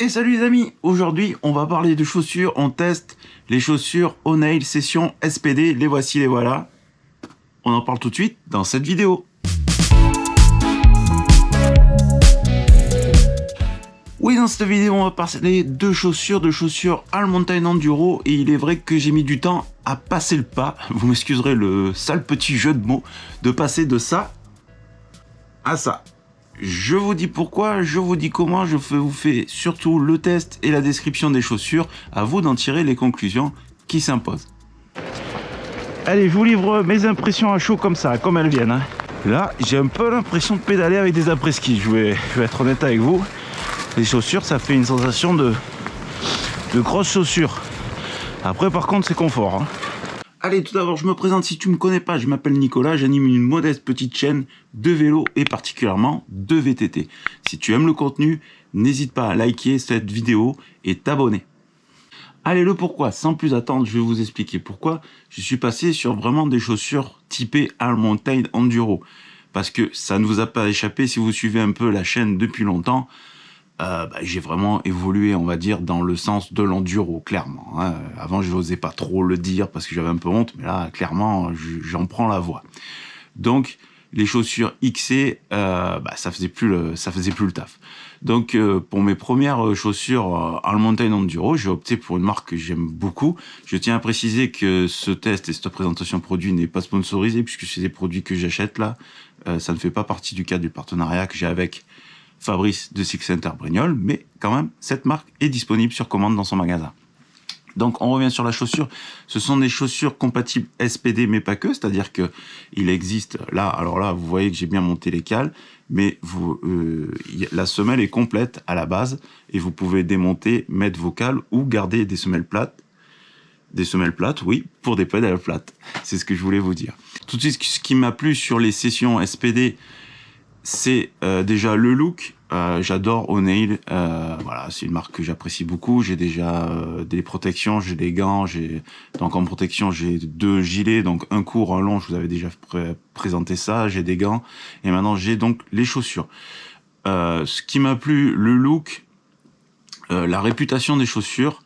Et salut les amis, aujourd'hui on va parler de chaussures, on teste les chaussures O'Neill Session SPD, les voici, les voilà. On en parle tout de suite dans cette vidéo. Oui, dans cette vidéo on va parler de chaussures All Mountain Enduro, et il est vrai que j'ai mis du temps à passer le pas, vous m'excuserez le sale petit jeu de mots, de passer de ça à ça. Je vous dis pourquoi, je vous dis comment, je vous fais surtout le test et la description des chaussures, à vous d'en tirer les conclusions qui s'imposent. Allez, je vous livre mes impressions à chaud comme ça, comme elles viennent. Là, j'ai un peu l'impression de pédaler avec des après-ski, je vais être honnête avec vous. Les chaussures, ça fait une sensation de grosses chaussures. Après, par contre, c'est confort. Allez, tout d'abord, je me présente si tu ne me connais pas. Je m'appelle Nicolas, j'anime une modeste petite chaîne de vélo et particulièrement de VTT. Si tu aimes le contenu, n'hésite pas à liker cette vidéo et t'abonner. Allez, le pourquoi, sans plus attendre, je vais vous expliquer pourquoi je suis passé sur vraiment des chaussures typées All Mountain Enduro. Parce que ça ne vous a pas échappé si vous suivez un peu la chaîne depuis longtemps. J'ai vraiment évolué, on va dire, dans le sens de l'enduro, clairement. Avant, je n'osais pas trop le dire parce que j'avais un peu honte, mais là, clairement, j'en prends la voix. Donc, les chaussures XC, ça faisait plus le taf. Donc, pour mes premières chaussures All Mountain Enduro, j'ai opté pour une marque que j'aime beaucoup. Je tiens à préciser que ce test et cette présentation produit n'est pas sponsorisé puisque c'est des produits que j'achète là. Ça ne fait pas partie du cadre du partenariat que j'ai avec Fabrice de Six Center Brignoles, mais quand même, cette marque est disponible sur commande dans son magasin. Donc, on revient sur la chaussure. Ce sont des chaussures compatibles SPD, mais pas que. C'est-à-dire que il existe là. Alors là, vous voyez que j'ai bien monté les cales, mais la semelle est complète à la base et vous pouvez démonter, mettre vos cales ou garder des semelles plates. Des semelles plates, oui, pour des pédales plates. C'est ce que je voulais vous dire. Tout de suite, ce qui m'a plu sur les sessions SPD, c'est déjà le look. J'adore O'Neill, voilà, c'est une marque que j'apprécie beaucoup. J'ai déjà des protections, j'ai des gants, donc en protection j'ai 2 gilets, donc un court, un long, je vous avais déjà présenté ça, j'ai des gants, et maintenant j'ai donc les chaussures. Ce qui m'a plu, le look, la réputation des chaussures,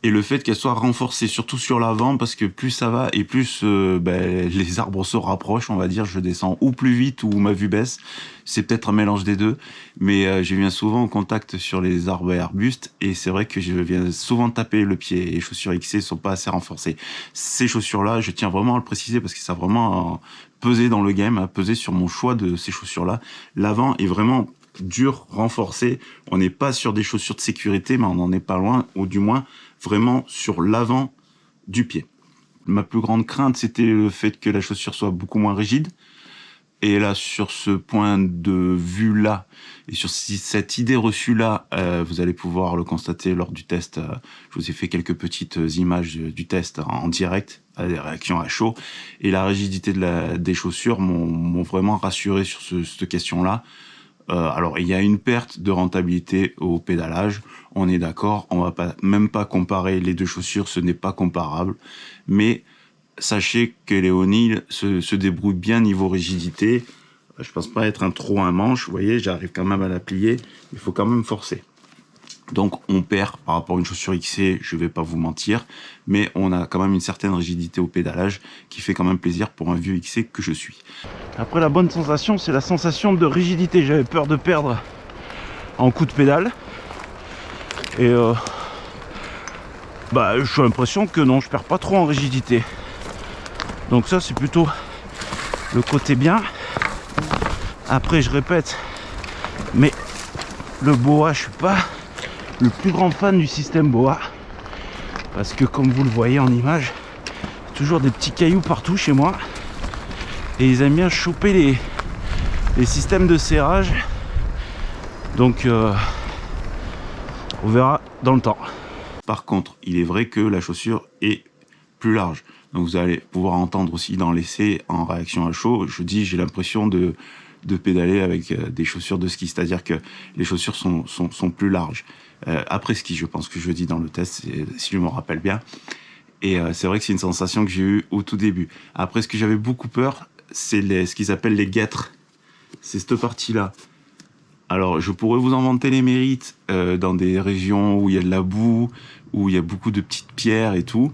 et le fait qu'elles soient renforcées, surtout sur l'avant, parce que plus ça va et plus les arbres se rapprochent, on va dire, je descends ou plus vite ou ma vue baisse. C'est peut-être un mélange des deux, mais je viens souvent en contact sur les arbres et arbustes, et c'est vrai que je viens souvent taper le pied, et les chaussures XC sont pas assez renforcées. Ces chaussures-là, je tiens vraiment à le préciser, parce que ça a vraiment pesé dans le game, a pesé sur mon choix de ces chaussures-là. L'avant est vraiment dur, renforcé. On n'est pas sur des chaussures de sécurité, mais on n'en est pas loin, ou du moins vraiment sur l'avant du pied. Ma plus grande crainte, c'était le fait que la chaussure soit beaucoup moins rigide. Et là, sur ce point de vue-là, et sur cette idée reçue-là, vous allez pouvoir le constater lors du test. Je vous ai fait quelques petites images du test en direct, des réactions à chaud. Et la rigidité des chaussures m'ont vraiment rassuré sur cette question-là. Alors, il y a une perte de rentabilité au pédalage, on est d'accord, on va même pas comparer les deux chaussures, ce n'est pas comparable, mais sachez que les O'Neill se débrouillent bien niveau rigidité. Je pense pas être un manche, vous voyez, j'arrive quand même à la plier, il faut quand même forcer. Donc on perd par rapport à une chaussure XC, je vais pas vous mentir, mais on a quand même une certaine rigidité au pédalage qui fait quand même plaisir pour un vieux XC que je suis. Après, la bonne sensation, c'est la sensation de rigidité. J'avais peur de perdre en coup de pédale. Et j'ai l'impression que non, je perds pas trop en rigidité. Donc ça, c'est plutôt le côté bien. Après, je répète, mais le BOA, je suis pas le plus grand fan du système BOA, parce que comme vous le voyez en image, toujours des petits cailloux partout chez moi, et ils aiment bien choper les systèmes de serrage. Donc on verra dans le temps. Par contre, il est vrai que la chaussure est plus large, donc vous allez pouvoir entendre aussi dans l'essai en réaction à chaud, je dis j'ai l'impression de pédaler avec des chaussures de ski, c'est-à-dire que les chaussures sont plus larges. Après ski, je pense que je dis dans le test, si je me rappelle bien. Et c'est vrai que c'est une sensation que j'ai eue au tout début. Après, ce que j'avais beaucoup peur, c'est ce qu'ils appellent les guêtres. C'est cette partie-là. Alors, je pourrais vous en vanter les mérites dans des régions où il y a de la boue, où il y a beaucoup de petites pierres et tout,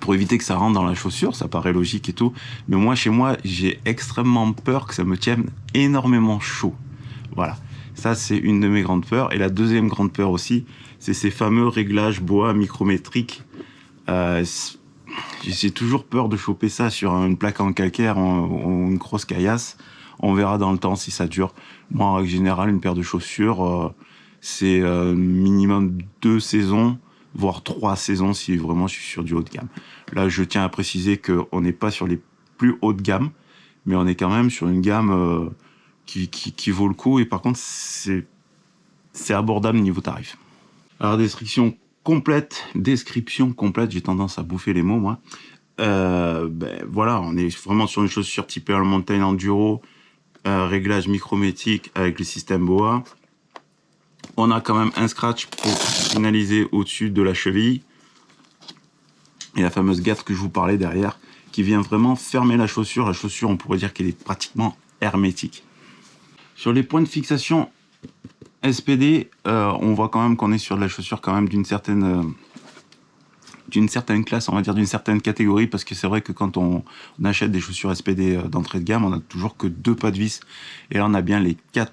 pour éviter que ça rentre dans la chaussure, ça paraît logique et tout. Mais moi, chez moi, j'ai extrêmement peur que ça me tienne énormément chaud. Voilà. Ça, c'est une de mes grandes peurs. Et la deuxième grande peur aussi, c'est ces fameux réglages bois micrométriques. J'ai toujours peur de choper ça sur une plaque en calcaire ou une grosse caillasse. On verra dans le temps si ça dure. Moi, en règle générale, une paire de chaussures, c'est minimum 2 saisons, voire 3 saisons si vraiment je suis sur du haut de gamme. Là, je tiens à préciser qu'on n'est pas sur les plus hauts de gamme, mais on est quand même sur une gamme qui vaut le coup. Et par contre, c'est abordable niveau tarif. Alors, description complète, j'ai tendance à bouffer les mots, moi. Voilà, on est vraiment sur une chaussure typée All Mountain Enduro, réglage micrométrique avec le système BOA. On a quand même un scratch pour finaliser au-dessus de la cheville. Et la fameuse gatte que je vous parlais derrière, qui vient vraiment fermer la chaussure. La chaussure, on pourrait dire qu'elle est pratiquement hermétique. Sur les points de fixation SPD, on voit quand même qu'on est sur de la chaussure quand même d'une certaine classe, on va dire d'une certaine catégorie, parce que c'est vrai que quand on achète des chaussures SPD d'entrée de gamme, on a toujours que 2 pas de vis. Et là, on a bien les 4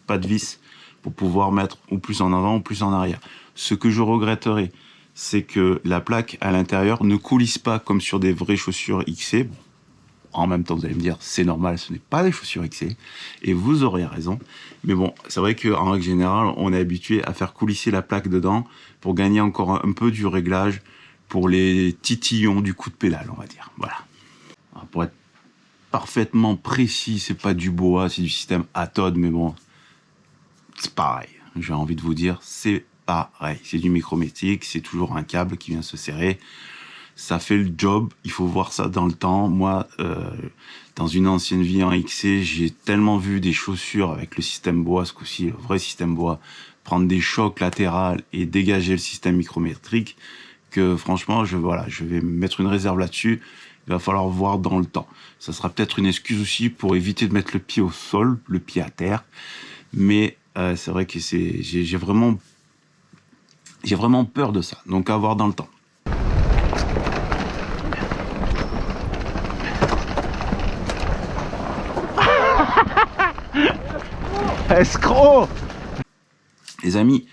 pas de vis pour pouvoir mettre ou plus en avant ou plus en arrière. Ce que je regretterais, c'est que la plaque à l'intérieur ne coulisse pas comme sur des vraies chaussures XC. Bon, en même temps, vous allez me dire, c'est normal, ce n'est pas des chaussures XC. Et vous auriez raison. Mais bon, c'est vrai qu'en règle générale, on est habitué à faire coulisser la plaque dedans pour gagner encore un peu du réglage pour les titillons du coup de pédale, on va dire. Voilà. Alors, pour être parfaitement précis, c'est pas du BOA, c'est du système ATOD, mais bon, c'est pareil. J'ai envie de vous dire, c'est pareil. C'est du micrométrique, c'est toujours un câble qui vient se serrer. Ça fait le job, il faut voir ça dans le temps. Moi, dans une ancienne vie en XC, j'ai tellement vu des chaussures avec le système BOA, ce coup-ci, le vrai système BOA, prendre des chocs latéraux et dégager le système micrométrique, que franchement, je vais mettre une réserve là-dessus. Il va falloir voir dans le temps. Ça sera peut-être une excuse aussi pour éviter de mettre le pied au sol, le pied à terre. Mais c'est vrai que j'ai vraiment peur de ça. Donc à voir dans le temps. Escroc! Les amis,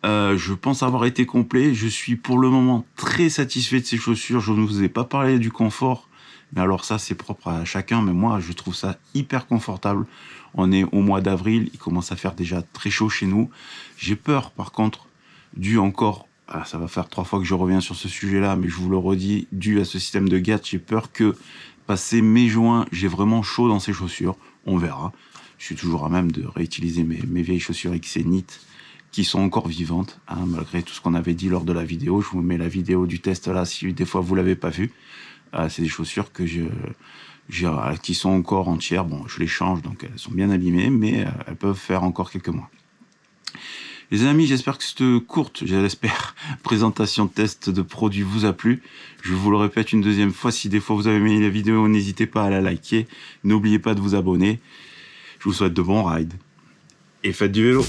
je pense avoir été complet. Je suis pour le moment très satisfait de ces chaussures. Je ne vous ai pas parlé du confort, mais alors ça c'est propre à chacun. Mais moi je trouve ça hyper confortable. On est au mois d'avril, il commence à faire déjà très chaud chez nous. J'ai peur par contre, ça va faire 3 fois que je reviens sur ce sujet-là, mais je vous le redis, dû à ce système de gatte, j'ai peur que passé mai-juin, j'ai vraiment chaud dans ces chaussures. On verra. Je suis toujours à même de réutiliser mes vieilles chaussures XC qui sont encore vivantes, hein, malgré tout ce qu'on avait dit lors de la vidéo. Je vous mets la vidéo du test là, si des fois vous l'avez pas vue. C'est des chaussures que qui sont encore entières. Bon, je les change, donc elles sont bien abîmées, mais elles peuvent faire encore quelques mois. Les amis, j'espère que cette courte, présentation test de produit vous a plu. Je vous le répète une deuxième fois, si des fois vous avez aimé la vidéo, n'hésitez pas à la liker. N'oubliez pas de vous abonner. Je vous souhaite de bons rides et faites du vélo.